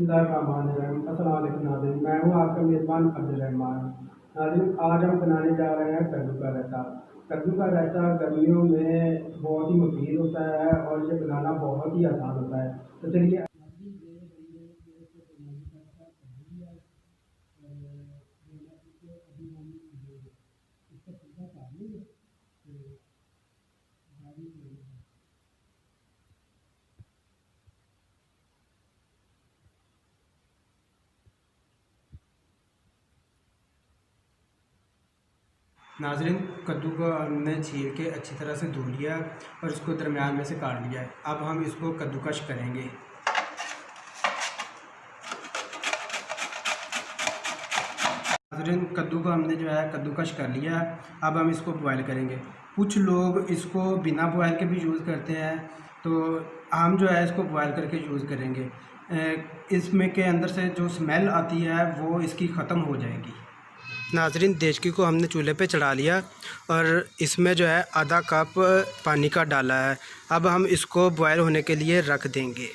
बिस्मिल्लाहिर्रहमानिर्रहीम। अस्सलाम वालेकुम नाज़रीन, मैं हूँ आपका मेज़बान अब्दुल रहमान। नाज़रीन, आज हम बनाने जा रहे हैं कद्दू का रायता। कद्दू का रायता गर्मियों में बहुत ही मुफीद होता है और इसे बनाना बहुत ही आसान होता है। तो चलिए नाज़रीन, कद्दू को हमने छील के अच्छी तरह से धो लिया और इसको दरमियान में से काट लिया है। अब हम इसको कद्दूकश करेंगे। नाज़रीन, कद्दू को हमने जो है कद्दूकश कर लिया है। अब हम इसको बॉयल करेंगे। कुछ लोग इसको बिना बॉयल के भी यूज़ करते हैं, तो हम जो है इसको बॉयल करके यूज़ करेंगे। इसमें के अंदर से जो स्मेल आती है वो इसकी ख़त्म हो जाएगी। नाज़रीन, देचकी को हमने चूल्हे पे चढ़ा लिया और इसमें जो है आधा कप पानी का डाला है। अब हम इसको बॉयल होने के लिए रख देंगे।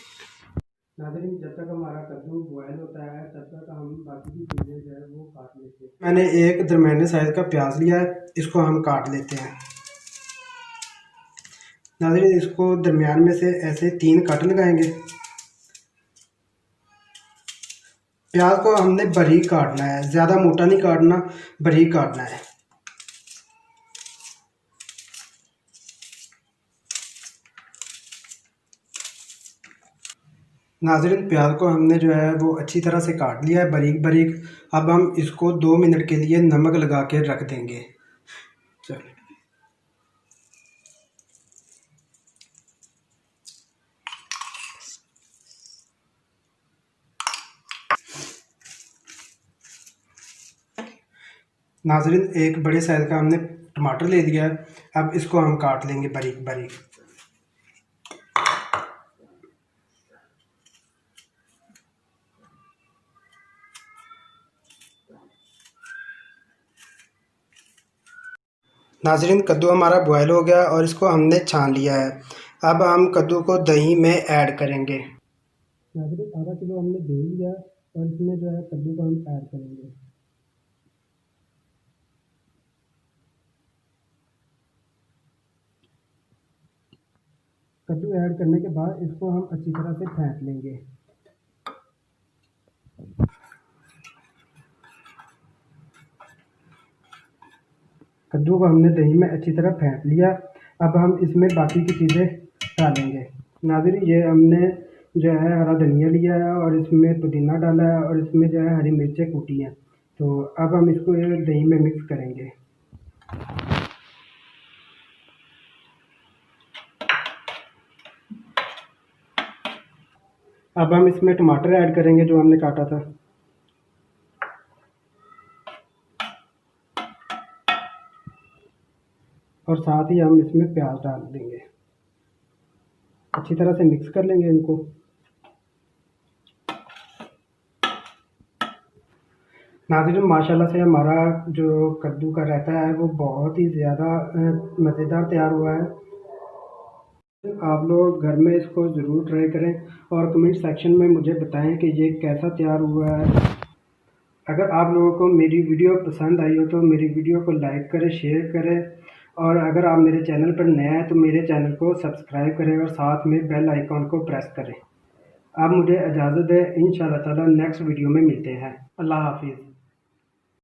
नाज़रीन, जब तक हमारा कद्दू बॉयल होता है तब तक हम बाकी की चीज़ें जो है वो काट लेते हैं। मैंने एक दरमियाने साइज़ का प्याज लिया है, इसको हम काट लेते हैं। नाज़रीन, इसको दरमियान में से ऐसे 3 कट लगाएंगे। प्याज को हमने बारीक काटना है, ज़्यादा मोटा नहीं काटना, बारीक काटना है। नाज़रीन, प्याज को हमने जो है वो अच्छी तरह से काट लिया है बारीक बारीक। अब हम इसको 2 मिनट के लिए नमक लगा के रख देंगे। चलो, नाज़रीन, एक बड़े साइज़ का हमने टमाटर ले लिया है। अब इसको हम काट लेंगे बारीक बारीक। नाज़रीन, कद्दू हमारा बॉयल हो गया और इसको हमने छान लिया है। अब हम कद्दू को दही में ऐड करेंगे। नाज़रीन, आधा किलो हमने दही लिया और इसमें जो है कद्दू को हम ऐड करेंगे। कद्दू ऐड करने के बाद इसको हम अच्छी तरह से फेंट लेंगे। कद्दू को हमने दही में अच्छी तरह फेंट लिया। अब हम इसमें बाकी की चीज़ें डालेंगे। नाज़रीन, ये हमने जो है हरा धनिया लिया है और इसमें पुदीना डाला है और इसमें जो है हरी मिर्चें कूटी हैं। तो अब हम इसको दही में मिक्स करेंगे। अब हम इसमें टमाटर ऐड करेंगे जो हमने काटा था। और साथ ही हम इसमें प्याज डाल देंगे। अच्छी तरह से मिक्स कर लेंगे इनको। नाज़रीन, माशाल्लाह से हमारा जो कद्दू का रायता है वो बहुत ही ज़्यादा मज़ेदार तैयार हुआ है। आप लोग घर में इसको ज़रूर ट्राई करें और कमेंट सेक्शन में मुझे बताएं कि ये कैसा तैयार हुआ है। अगर आप लोगों को मेरी वीडियो पसंद आई हो तो मेरी वीडियो को लाइक करें, शेयर करें और अगर आप मेरे चैनल पर नए हैं तो मेरे चैनल को सब्सक्राइब करें और साथ में बेल आइकॉन को प्रेस करें। आप मुझे इजाज़त दें, इंशाअल्लाह ताला नेक्स्ट वीडियो में मिलते हैं। अल्लाह हाफिज़।